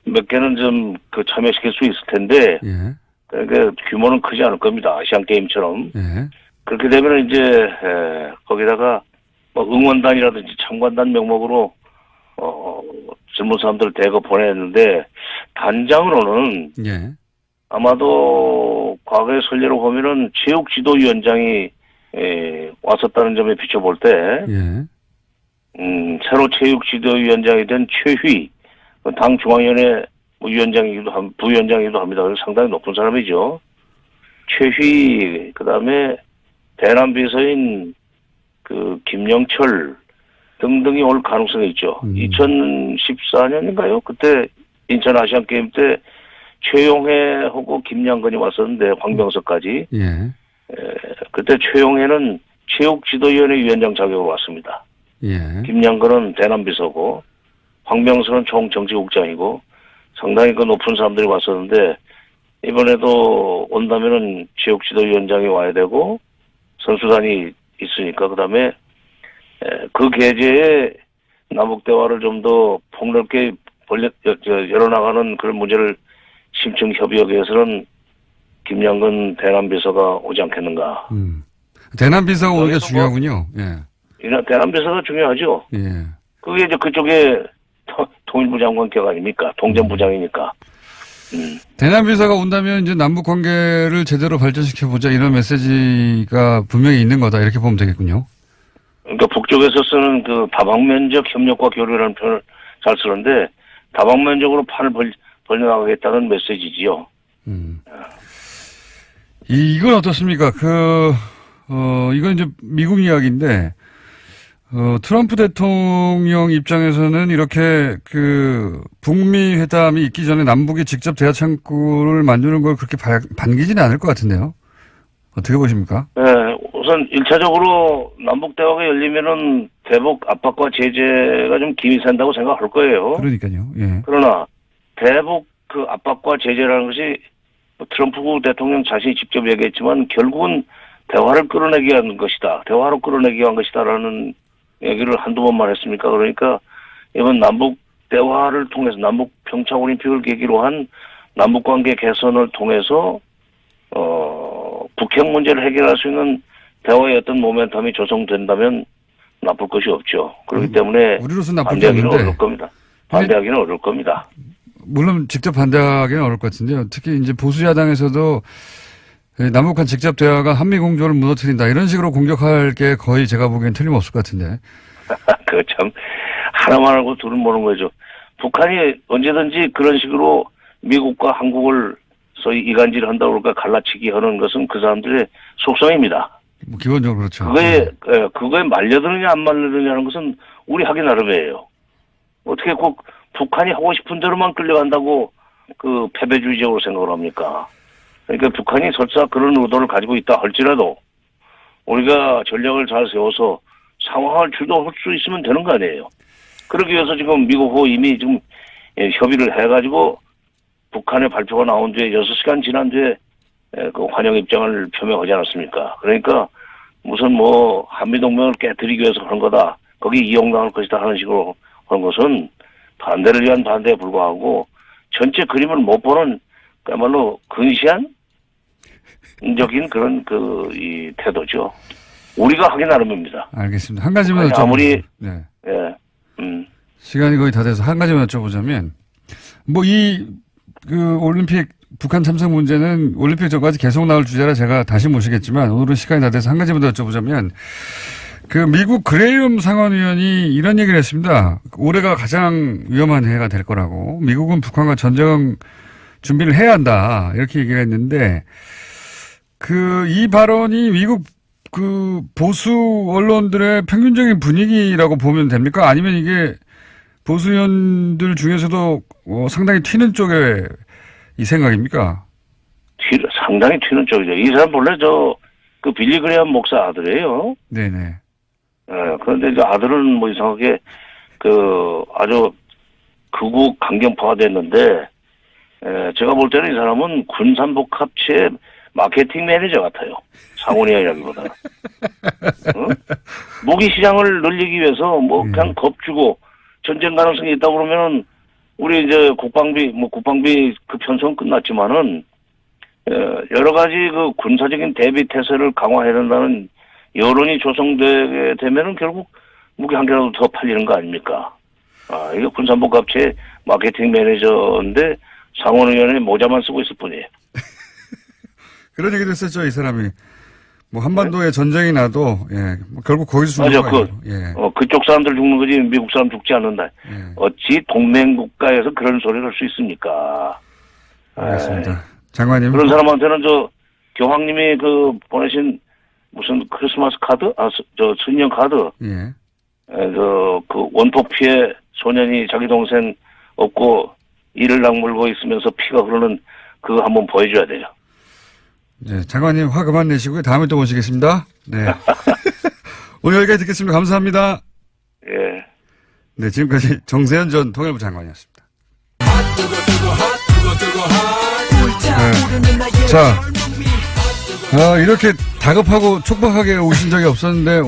몇 개는 좀 참여시킬 수 있을 텐데 예. 그러니까 규모는 크지 않을 겁니다. 아시안 게임처럼. 예. 그렇게 되면 이제 거기다가 뭐 응원단이라든지 참관단 명목으로 젊은 사람들 대거 보냈는데 단장으로는 예. 아마도 과거의 선례로 보면은 체육지도위원장이 왔었다는 점에 비춰볼 때 예. 새로 체육지도위원장이 된 최휘 당 중앙위원회 부위원장이기도 합니다. 그래서 상당히 높은 사람이죠. 최휘 그다음에 대남 비서인 김영철 등등이 올 가능성이 있죠. 2014년인가요? 그때 인천 아시안 게임 때 최용해하고 김양근이 왔었는데 황병석까지. 예. 그때 최용해는 체육지도위원회 위원장 자격으로 왔습니다. 예. 김양근은 대남비서고 황병석은 총정치국장이고 상당히 높은 사람들이 왔었는데 이번에도 온다면은 체육지도위원장이 와야 되고 선수단이 있으니까 그다음에 그 계제에 남북 대화를 좀 더 폭넓게 열어나가는 그런 문제를 심층 협의하기 위해서는 김양근 대남비서가 오지 않겠는가. 대남비서가 오는 게 중요하군요. 예. 대남비서가 중요하죠. 예. 그게 이제 그쪽에 통일부 장관격 아닙니까? 통전부장이니까. 대남비서가 온다면 이제 남북 관계를 제대로 발전시켜보자 이런 메시지가 분명히 있는 거다 이렇게 보면 되겠군요. 그러니까 북쪽에서 쓰는 다방면적 협력과 교류라는 표현을 잘 쓰는데 다방면적으로 판을 벌려나가겠다는 메시지지요. 이건 어떻습니까? 이건 이제 미국 이야기인데, 트럼프 대통령 입장에서는 이렇게 북미 회담이 있기 전에 남북이 직접 대화 창구를 만드는 걸 그렇게 반기지는 않을 것 같은데요. 어떻게 보십니까? 네, 우선 1차적으로 남북 대화가 열리면은 대북 압박과 제재가 좀 김이 샌다고 생각할 거예요. 그러니까요. 예. 그러나 대북 압박과 제재라는 것이 트럼프 대통령 자신이 직접 얘기했지만 결국은 대화를 끌어내기 위한 것이다. 대화로 끌어내기 위한 것이다라는 얘기를 한두 번만 했습니까? 그러니까 이번 남북 대화를 통해서 남북 평창올림픽을 계기로 한 남북관계 개선을 통해서 북핵 문제를 해결할 수 있는 대화의 어떤 모멘텀이 조성된다면 나쁠 것이 없죠. 그렇기 때문에 우리로서는 나쁘지 반대하기는 않은데. 어려울 겁니다. 반대하기는 어려울 겁니다. 물론 직접 반대하기는 어려울 것 같은데요. 특히 이제 보수 야당에서도 남북한 직접 대화가 한미 공조를 무너뜨린다 이런 식으로 공격할 게 거의 제가 보기엔 틀림없을 것 같은데. 그 참 하나만 알고 둘은 모르는 거죠. 북한이 언제든지 그런 식으로 미국과 한국을 소위 이간질 한다고 그럴까 갈라치기 하는 것은 그 사람들의 속성입니다. 뭐 기본적으로 그렇죠. 그거에 말려드느냐 안 말려드느냐는 것은 우리 하기 나름이에요. 어떻게 꼭 북한이 하고 싶은 대로만 끌려간다고 패배주의적으로 생각을 합니까? 그러니까 북한이 설사 그런 의도를 가지고 있다 할지라도 우리가 전략을 잘 세워서 상황을 주도할 수 있으면 되는 거 아니에요. 그러기 위해서 지금 미국하고 이미 지금 협의를 해가지고 북한의 발표가 나온 뒤에 6시간 지난 뒤에 환영 입장을 표명하지 않았습니까? 그러니까 무슨 한미동맹을 깨뜨리기 위해서 하는 거다. 거기 이용당할 것이다 하는 식으로 하는 것은 반대를 위한 반대에 불과하고 전체 그림을 못 보는 그야말로 근시안적인 그런 이 태도죠. 우리가 하기 나름입니다. 알겠습니다. 한 가지만 여쭤보면. 아무리 네. 예. 시간이 거의 다 돼서 한 가지만 여쭤보자면 이 올림픽 북한 참석 문제는 올림픽 전까지 계속 나올 주제라 제가 다시 모시겠지만 오늘은 시간이 다 돼서 한 가지만 더 여쭤보자면 그 미국 그레이엄 상원의원이 이런 얘기를 했습니다. 올해가 가장 위험한 해가 될 거라고. 미국은 북한과 전쟁 준비를 해야 한다. 이렇게 얘기를 했는데 이 발언이 미국 그 보수 언론들의 평균적인 분위기라고 보면 됩니까? 아니면 이게 보수 의원들 중에서도 상당히 튀는 쪽의 이 생각입니까? 상당히 튀는 쪽이죠. 이 사람 본래 그 빌리 그레이엄 목사 아들이에요. 네네. 그런데 이제 아들은 뭐 이상하게 아주 극우 강경파가 됐는데, 제가 볼 때는 이 사람은 군산복합체 마케팅 매니저 같아요. 상원의원이라기보다. 무기 시장을 늘리기 위해서 그냥 겁주고 전쟁 가능성이 있다 그러면은 우리 이제 국방비 그 편성은 끝났지만은 여러 가지 그 군사적인 대비 태세를 강화해야 된다는 여론이 조성되게 되면은 결국 무기 한 개라도 더 팔리는 거 아닙니까? 이게 군산복합체 마케팅 매니저인데 상원의원의 모자만 쓰고 있을 뿐이에요. 그런 얘기도 했었죠, 이 사람이. 뭐 한반도에 전쟁이 나도 결국 거기서 죽는 거예요. 그쪽 사람들 죽는 거지 미국 사람 죽지 않는다. 어찌 동맹 국가에서 그런 소리를 할 수 있습니까? 알겠습니다. 장관님. 그런 사람한테는 교황님이 보내신 무슨 크리스마스 카드? 신년 카드. 예. 그 원포 피해 소년이 자기 동생 업고 이를 악물고 있으면서 피가 흐르는 그거 한번 보여줘야 돼요. 네, 장관님 화 그만 내시고요. 다음에 또 모시겠습니다. 네. 오늘 여기까지 듣겠습니다. 감사합니다. 예. 네, 지금까지 정세현 전 통일부 장관이었습니다. 네. 자, 이렇게 다급하고 촉박하게 오신 적이 없었는데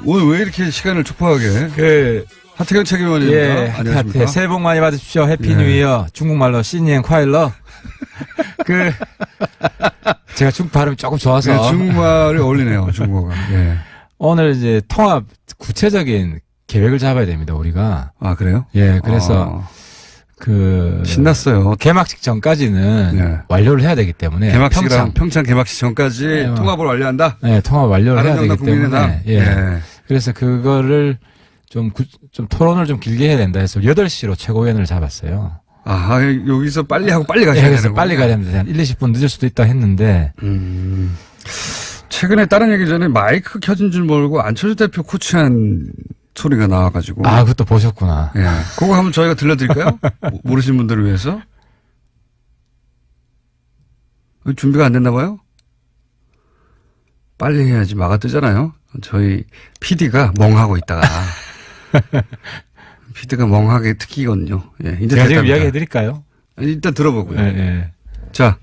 오늘 왜 이렇게 시간을 촉박하게? 하태경 책임의원입니다. 예, 안녕하십니까? 새해 복 많이 받으십시오. 해피 뉴 이어. 중국말로 신년 콰일러. 제가 중국 발음이 조금 좋아서. 네, 중국말이 어울리네요, 중국어가. 예. 오늘 이제 통합 구체적인 계획을 잡아야 됩니다, 우리가. 아, 그래요? 예, 그래서 신났어요. 개막식 전까지는 완료를 해야 되기 때문에. 개막식이랑 평창 개막식 전까지 통합을 완료한다? 네, 통합 완료를 해야 되기 때문에. 예. 그래서 그거를 좀 토론을 좀 길게 해야 된다 해서 8시로 최고위원을 잡았어요. 여기서 빨리 하고 빨리 가셔야 되는 거예요? 빨리 가야 됩니다. 한 1, 20분 늦을 수도 있다 했는데. 최근에 다른 얘기 전에 마이크 켜진 줄 모르고 안철수 대표 코치한 소리가 나와가지고. 그것도 보셨구나. 예. 그거 한번 저희가 들려드릴까요? 모르시는 분들을 위해서. 준비가 안 됐나 봐요? 빨리 해야지 막아 뜨잖아요. 저희 PD가 멍하고 있다가. PD가 멍하게 특기거든요. 예, 이제 제가 지금 이야기 해드릴까요? 일단 들어보고요. 예. 자.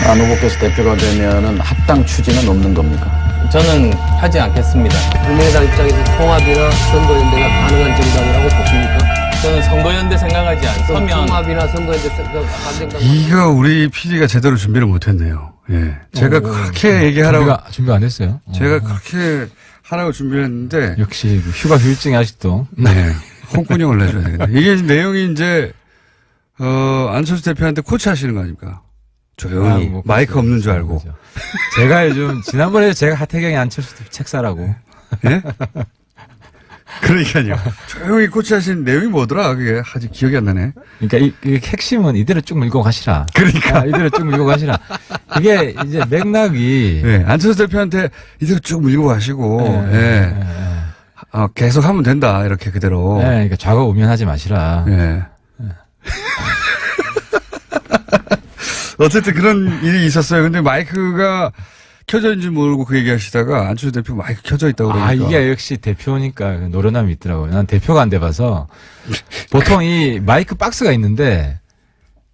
안 후보께서 대표가 되면은 합당 추진은 없는 겁니까? 저는 하지 않겠습니다. 국민의당 입장에서 통합이나 선거연대가 가능한 정당이라고 보십니까? 저는 선거연대 생각하지 않으면 통합이나 선거연대 생각 안 된다. 이거 우리 PD가 제대로 준비를 못했네요. 예, 제가 그렇게 얘기하라고 준비가 안 됐어요. 제가 그렇게 하라고 준비했는데 역시 휴가 휴일증이 아직도. 네, 홍군이 올려줘야 되겠네. 이게 내용이 이제 안철수 대표한테 코치하시는 거 아닙니까? 조용히 마이크 없는 줄 알고. 제가 요즘 지난번에 제가 하태경이 안철수 책 사라고. 예? 그러니까요. 조용히 코치하신 내용이 뭐더라? 그게 아직 기억이 안 나네. 그러니까 이 핵심은 이대로 쭉 밀고 가시라. 그러니까 이대로 쭉 밀고 가시라. 이게 이제 맥락이. 네, 안철수 대표한테 이대로 쭉 밀고 가시고. 계속 하면 된다. 이렇게 그대로. 네, 그러니까 좌고우면하지 마시라. 네. 어쨌든 그런 일이 있었어요. 근데 마이크가 켜져 있는지 모르고 그 얘기 하시다가 안철수 대표 마이크 켜져 있다고 그러니까. 이게 역시 대표니까 노련함이 있더라고요. 난 대표가 안 돼봐서. 보통 이 마이크 박스가 있는데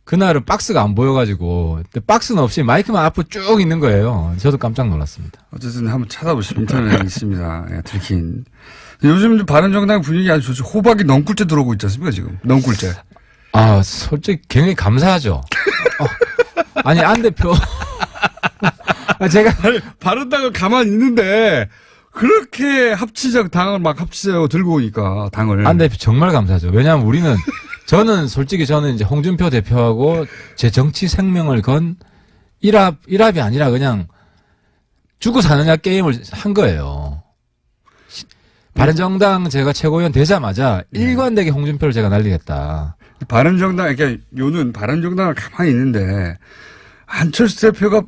그날은 박스가 안 보여가지고 박스는 없이 마이크만 앞으로 쭉 있는 거예요. 저도 깜짝 놀랐습니다. 어쨌든 한번 찾아보시면 인터넷에 있습니다. 들킨. 요즘 바른정당 분위기 아주 좋죠. 호박이 넝굴째 들어오고 있지 않습니까 지금. 넝굴째. 솔직히 굉장히 감사하죠. 아니 안 대표 제가 바른당을 가만히 있는데 그렇게 합치적 당을 막 합치자고 들고 오니까 당을 안 대표 정말 감사하죠. 왜냐하면 우리는 저는 솔직히 이제 홍준표 대표하고 제 정치 생명을 건 일합이 아니라 그냥 죽고 사느냐 게임을 한 거예요. 바른정당 제가 최고위원 되자마자 일관되게 홍준표를 제가 날리겠다. 바른정당, 그러니까 요는 바른정당을 가만히 있는데 안철수 대표가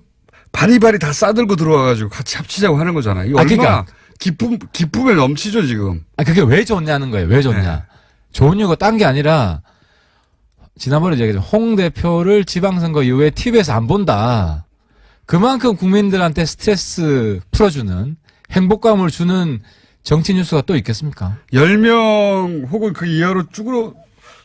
바리바리 다 싸들고 들어와가지고 같이 합치자고 하는 거잖아. 이거 얼마나 그러니까, 기쁨에 넘치죠, 지금. 그게 왜 좋냐는 거예요. 왜 좋냐. 네. 좋은 이유가 딴 게 아니라 지난번에 얘기했죠. 홍 대표를 지방선거 이후에 TV에서 안 본다. 그만큼 국민들한테 스트레스 풀어주는 행복감을 주는 정치 뉴스가 또 있겠습니까? 10명 혹은 그 이하로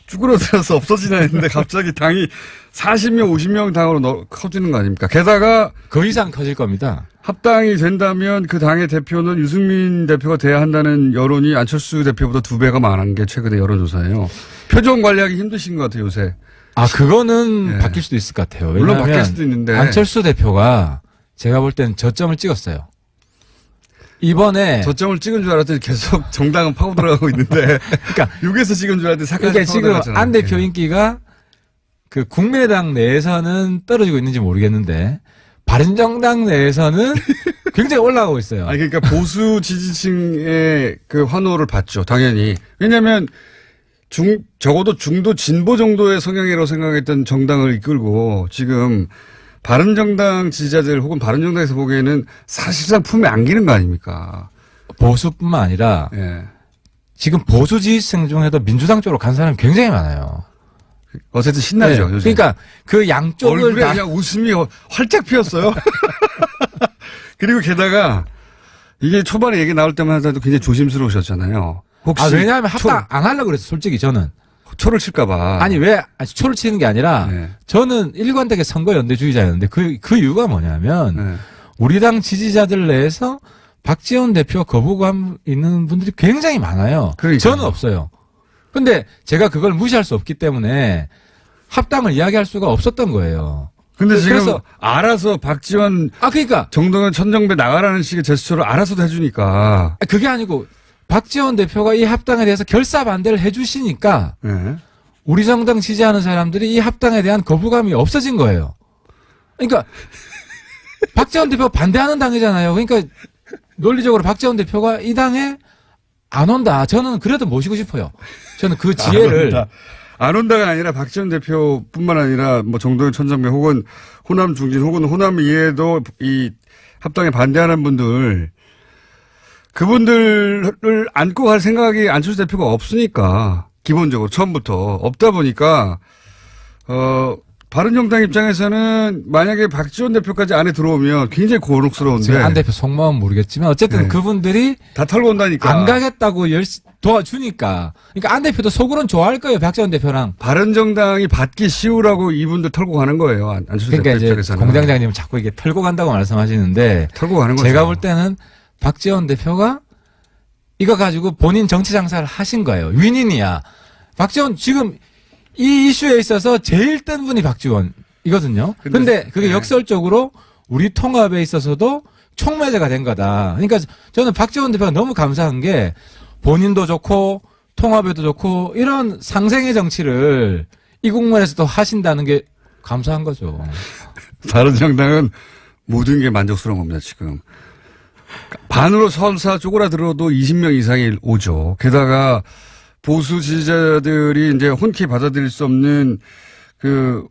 쭈그러들어서 없어지나 했는데 갑자기 당이 40명, 50명 당으로 커지는 거 아닙니까? 게다가 그 이상 커질 겁니다. 합당이 된다면 그 당의 대표는 유승민 대표가 돼야 한다는 여론이 안철수 대표보다 2배가 많은 게 최근의 여론조사예요. 표정 관리하기 힘드신 것 같아요, 요새. 그거는 네. 바뀔 수도 있을 것 같아요. 물론 왜냐하면 바뀔 수도 있는데. 안철수 대표가 제가 볼 때는 저점을 찍었어요. 이번에 저점을 찍은 줄 알았더니 계속 정당은 파고 들어가고 있는데. 그러니까 6에서 찍은 줄 알았더니 사까지 그러니까 파고 지금 들어갔잖아요. 안 대표 인기가 그 국민의당 내에서는 떨어지고 있는지 모르겠는데 바른정당 내에서는 굉장히 올라가고 있어요. 아니, 그러니까 보수 지지층의 그 환호를 받죠, 당연히. 왜냐면 적어도 중도 진보 정도의 성향이라고 생각했던 정당을 이끌고 지금 바른정당 지지자들 혹은 바른정당에서 보기에는 사실상 품에 안기는 거 아닙니까? 보수뿐만 아니라 예. 지금 보수 지지층 중에도 민주당 쪽으로 간 사람이 굉장히 많아요. 어쨌든 신나죠, 네. 요즘. 그러니까 그 양쪽을 얼굴에 다 그냥 웃음이 활짝 피었어요. 그리고 게다가 이게 초반에 얘기 나올 때만 하더라도 굉장히 조심스러우셨잖아요. 혹시 왜냐하면 합당 안 하려고 그랬어, 솔직히 저는. 초를 칠까봐. 아니, 초를 치는 게 아니라 네. 저는 일관되게 선거연대주의자였는데 그 이유가 뭐냐면 네. 우리 당 지지자들 내에서 박지원 대표 거부감 있는 분들이 굉장히 많아요. 그러니까요. 저는 없어요. 근데 제가 그걸 무시할 수 없기 때문에 합당을 이야기할 수가 없었던 거예요. 근데 지금 그래서 알아서 박지원 그러니까 정동현 천정배 나가라는 식의 제스처를 알아서도 해주니까. 그게 아니고 박지원 대표가 이 합당에 대해서 결사 반대를 해주시니까 네. 우리 정당 지지하는 사람들이 이 합당에 대한 거부감이 없어진 거예요. 그러니까 박지원 대표가 반대하는 당이잖아요. 그러니까 논리적으로 박지원 대표가 이 당에 안 온다. 저는 그래도 모시고 싶어요. 저는 그 지혜를 안 온다가 아니라 박지원 대표뿐만 아니라 뭐 정동현 천정배 혹은 호남 중진 혹은 호남 이외에도 이 합당에 반대하는 분들 그분들을 안고 갈 생각이 안철수 대표가 없으니까 기본적으로 처음부터 없다 보니까 바른정당 입장에서는 만약에 박지원 대표까지 안에 들어오면 굉장히 곤혹스러운데 지금 안 대표 속마음 모르겠지만 어쨌든 네. 그분들이 다 털고 온다니까 안 가겠다고 도와주니까 그러니까 안 대표도 속으로는 좋아할 거예요. 박지원 대표랑. 바른정당이 받기 쉬우라고 이분들 털고 가는 거예요. 안철수 그러니까 대표 이제 입장에서는 공장장님은 자꾸 이게 털고 간다고 말씀하시는데 털고 가는 거죠. 제가 볼 때는 박지원 대표가 이거 가지고 본인 정치 장사를 하신 거예요. 윈윈이야. 박지원 지금 이 이슈에 있어서 제일 뜬 분이 박지원이거든요. 근데 그게 네. 역설적으로 우리 통합에 있어서도 촉매제가 된 거다. 그러니까 저는 박지원 대표가 너무 감사한 게 본인도 좋고 통합에도 좋고 이런 상생의 정치를 이 국면에서도 하신다는 게 감사한 거죠. 바른정당은 모든 게 만족스러운 겁니다, 지금. 반으로 설사 쪼그라들어도 20명 이상이 오죠. 게다가 보수 지지자들이 이제 흔쾌히 받아들일 수 없는 그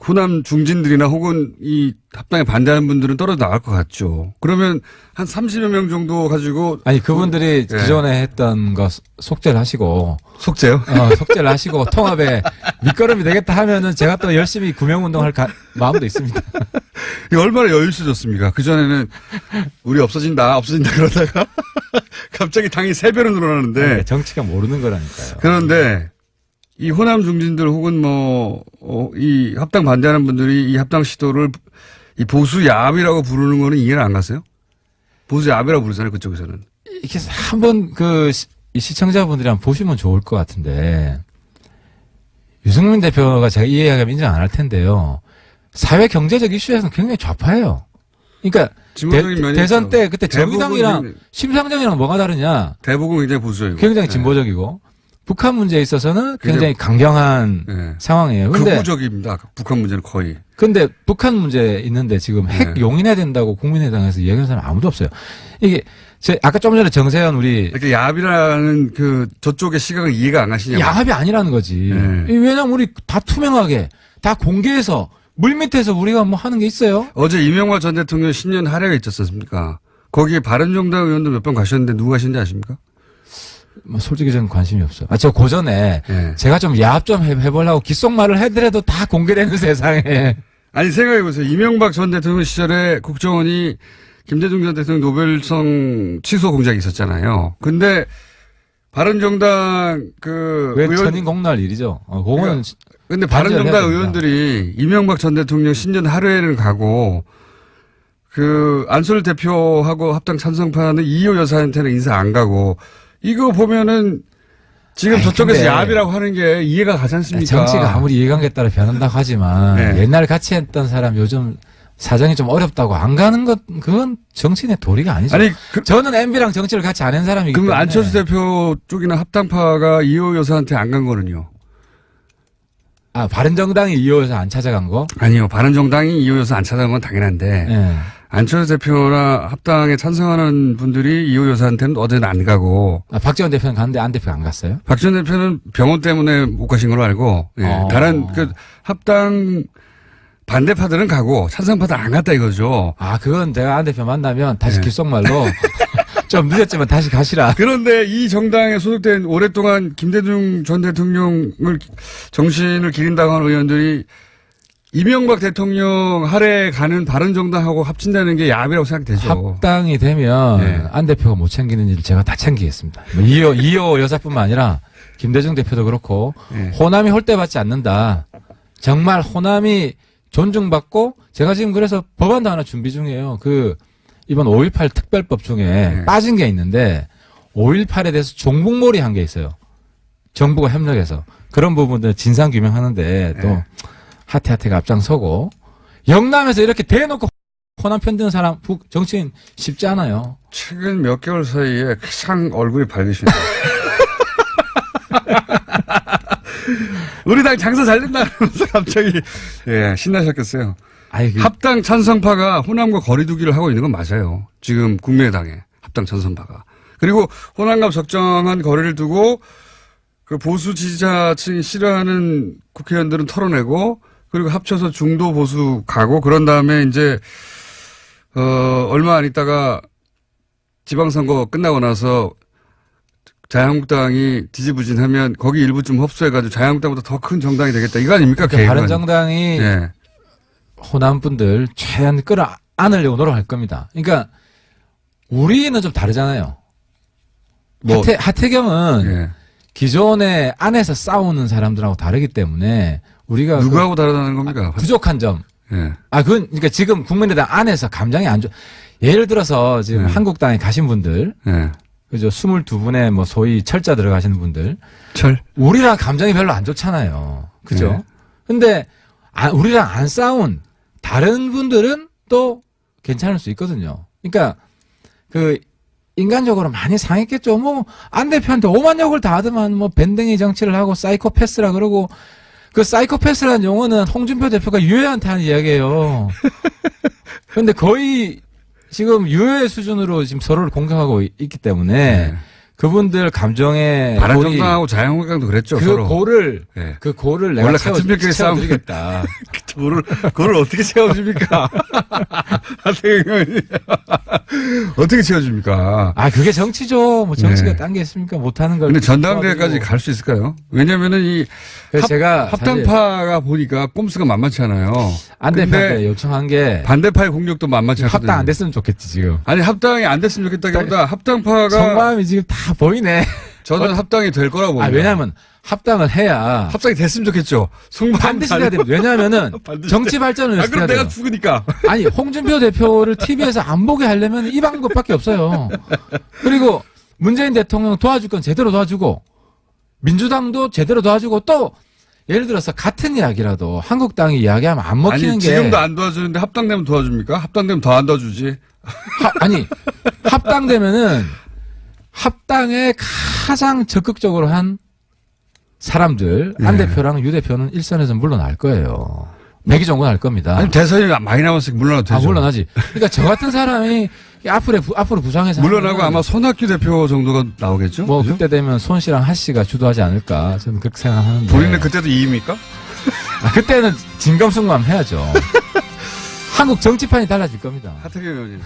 호남 중진들이나 혹은 이 합당에 반대하는 분들은 떨어져 나갈 것 같죠. 그러면 한 30여 명 정도 가지고. 아니, 그분들이 네. 기존에 했던 거 속죄를 하시고. 속죄요? 속죄를 하시고 통합에 밑거름이 되겠다 하면은 제가 또 열심히 구명운동할 마음도 있습니다. 이거 얼마나 여유 있어졌습니까? 그전에는 우리 없어진다 그러다가 갑자기 당이 3배로 늘어나는데. 그러니까 정치가 모르는 거라니까요. 그런데 이 호남 중진들 혹은 이 합당 반대하는 분들이 이 합당 시도를 이 보수 야합이라고 부르는 거는 이해를 안 가세요? 보수 야합이라고 부르잖아요, 그쪽에서는. 이렇게 한번 이 시청자분들이랑 보시면 좋을 것 같은데 유승민 대표가 제가 이 이야기하면 인정 안 할 텐데요. 사회 경제적 이슈에서는 굉장히 좌파예요. 그러니까 진보적인 면이 대선 있죠. 때 그때 대부분 정의당이랑 심상정이랑 뭐가 다르냐? 대부분 굉장히 보수적이고. 굉장히 네. 진보적이고 북한 문제에 있어서는 굉장히 강경한 네. 상황이에요. 근데 극우적입니다. 북한 문제는 거의. 근데 북한 문제 있는데 지금 핵 네. 용인해야 된다고 국민의당에서 얘기하는 사람 아무도 없어요. 이게 아까 좀 전에 정세현 우리 이렇게 야합이라는 저쪽의 시각을 이해가 안 하시냐고. 야합이 아니라는 거지. 네. 왜냐면 우리 다 투명하게 다 공개해서 물밑에서 우리가 뭐 하는 게 있어요. 어제 이명박 전 대통령 신년 할애가 있지 않습니까? 거기에 바른정당 의원도 몇 번 가셨는데 누구 가셨는지 아십니까? 뭐 솔직히 저는 관심이 없어요. 저 고전에 네. 제가 좀 야합 좀 해보려고 귓속말을 해더라도 다 공개되는 세상에. 아니 생각해보세요. 이명박 전 대통령 시절에 국정원이 김대중 전 대통령 노벨상 취소 공작이 있었잖아요. 근데 바른정당 왜 천인 공날 일이죠. 그거는 근데 반전을 해야 바른정당 됩니다. 의원들이 이명박 전 대통령 신년 할애를 가고 안철 대표하고 합당 찬성파는 이호 여사한테는 인사 안 가고 이거 보면은 지금 아니, 저쪽에서 근데 야합이라고 하는 게 이해가 가지 않습니까? 정치가 아무리 이해관계에 따라 변한다고 하지만 네. 옛날 같이 했던 사람 요즘 사정이 좀 어렵다고 안 가는 것 그건 정치인의 도리가 아니죠. 아니 저는 MB랑 정치를 같이 안 한 사람이기 그럼 때문에. 안철수 대표 쪽이나 합당파가 이호 여사한테 안 간 거는요? 바른정당이 이호에서 안 찾아간 거? 아니요. 바른정당이 이호 여사 안 찾아간 건 당연한데 예. 안철수 대표나 합당에 찬성하는 분들이 이호 여사한테는 어제는 안 가고 박지원 대표는 갔는데 안 대표가 안 갔어요? 박 전 대표는 병원 때문에 못 가신 걸로 알고 다른 합당 반대파들은 가고 찬성파들은 안 갔다 이거죠. 그건 내가 안 대표 만나면 다시 네. 귓속말로 좀 늦었지만 다시 가시라. 그런데 이 정당에 소속된 오랫동안 김대중 전 대통령을 정신을 기린다고 하는 의원들이 이명박 대통령 할애 가는 바른정당하고 합친다는 게 야합이라고 생각되죠. 합당이 되면 네. 안 대표가 못 챙기는 일 제가 다 챙기겠습니다. 뭐 이호 여사뿐만 아니라 김대중 대표도 그렇고 네. 호남이 홀대받지 않는다. 정말 호남이 존중받고 제가 지금 그래서 법안도 하나 준비 중이에요. 이번 5.18 특별법 중에 네. 빠진 게 있는데 5.18에 대해서 종북몰이 한 게 있어요. 정부가 협력해서 그런 부분들 진상 규명하는데 또 네. 하태하태가 앞장서고 영남에서 이렇게 대놓고 호남 편드는 사람 정치인 쉽지 않아요. 최근 몇 개월 사이에 가장 얼굴이 밝으십니다. 우리 당 장사 잘 된다 그러면서 갑자기 신나셨겠어요. 합당 찬성파가 호남과 거리두기를 하고 있는 건 맞아요. 지금 국민의당에 합당 찬성파가. 그리고 호남과 적정한 거리를 두고 보수 지지자층이 싫어하는 국회의원들은 털어내고 그리고 합쳐서 중도 보수 가고 그런 다음에 이제 얼마 안 있다가 지방선거 끝나고 나서 자유한국당이 뒤지부진하면 거기 일부 좀 흡수해가지고 자유한국당보다 더 큰 정당이 되겠다. 이거 아닙니까? 그러니까 바른정당이 네. 호남 분들 최대한 끌어안으려고 노력할 겁니다. 그러니까 우리는 좀 다르잖아요. 하태경은 네. 기존에 안에서 싸우는 사람들하고 다르기 때문에 우리가 누구하고 다르다는 겁니까? 부족한 점. 네. 그건 그러니까 지금 국민의당 안에서 감정이 안 좋. 예를 들어서 지금 네. 한국당에 가신 분들, 네. 그죠? 22분의 뭐 소위 철자 들어가시는 분들, 우리랑 감정이 별로 안 좋잖아요. 그죠? 네. 근데 우리랑 안 싸운 다른 분들은 또 괜찮을 수 있거든요. 그러니까 인간적으로 많이 상했겠죠. 뭐 안 대표한테 오만 욕을 다 하더만 뭐 밴댕이 정치를 하고 사이코패스라 그러고 사이코패스라는 용어는 홍준표 대표가 유해한테 하는 이야기예요. 그런데 거의 지금 유해 수준으로 지금 서로를 공격하고 있기 때문에 네. 그분들 감정에 바른정당하고 자유한국당도 그랬죠. 서로. 고를 네. 그 고를 내가 원래 같은 벽끼리 채워드리겠다. 그걸 어떻게 채워줍니까? 하태경이 어떻게 채워줍니까? 그게 정치죠. 뭐 정치가 네. 딴 게 있습니까? 못하는 걸. 근데 전당대회까지 갈 수 있을까요? 왜냐면은 그래서 제가 합당파가 보니까 꼼수가 만만치 않아요. 안 대표한테 요청한 게 반대파의 공격도 만만치 않거든요. 합당 안 됐으면 좋겠지 지금. 아니 합당이 안 됐으면 좋겠다기보다 합당파가 속마음이 지금 다 보이네. 저는 합당이 될 거라고 봅니다. 왜냐하면 합당을 해야 합당이 됐으면 좋겠죠. 반드시 해야 됩니다. 왜냐하면은 정치 발전을 위해서 그럼 해야 내가 돼요. 죽으니까. 아니 홍준표 대표를 TV에서 안 보게 하려면 이 방법밖에 없어요. 그리고 문재인 대통령 도와줄 건 제대로 도와주고 민주당도 제대로 도와주고 또 예를 들어서 같은 이야기라도 한국당이 이야기하면 안 먹히는 아니, 게 지금도 안 도와주는데 합당되면 도와줍니까? 합당되면 더 안 도와주지. 합당되면은 합당에 가장 적극적으로 한 사람들 안 예. 대표랑 유 대표는 일선에서 물러날 거예요. 백의종군 할 겁니다. 아니, 대선이 많이 남았으니까 물러나도 되죠. 물러나지. 그러니까 저 같은 사람이 앞으로 부상해서 물러나고 하면은 아마 손학규 대표 정도가 나오겠죠? 뭐 그죠? 그때 되면 손 씨랑 하 씨가 주도하지 않을까 저는 그렇게 생각하는데. 본인은 그때도 2위입니까? 그때는 진검승만 해야죠. 한국 정치판이 달라질 겁니다. 하태경 의원님.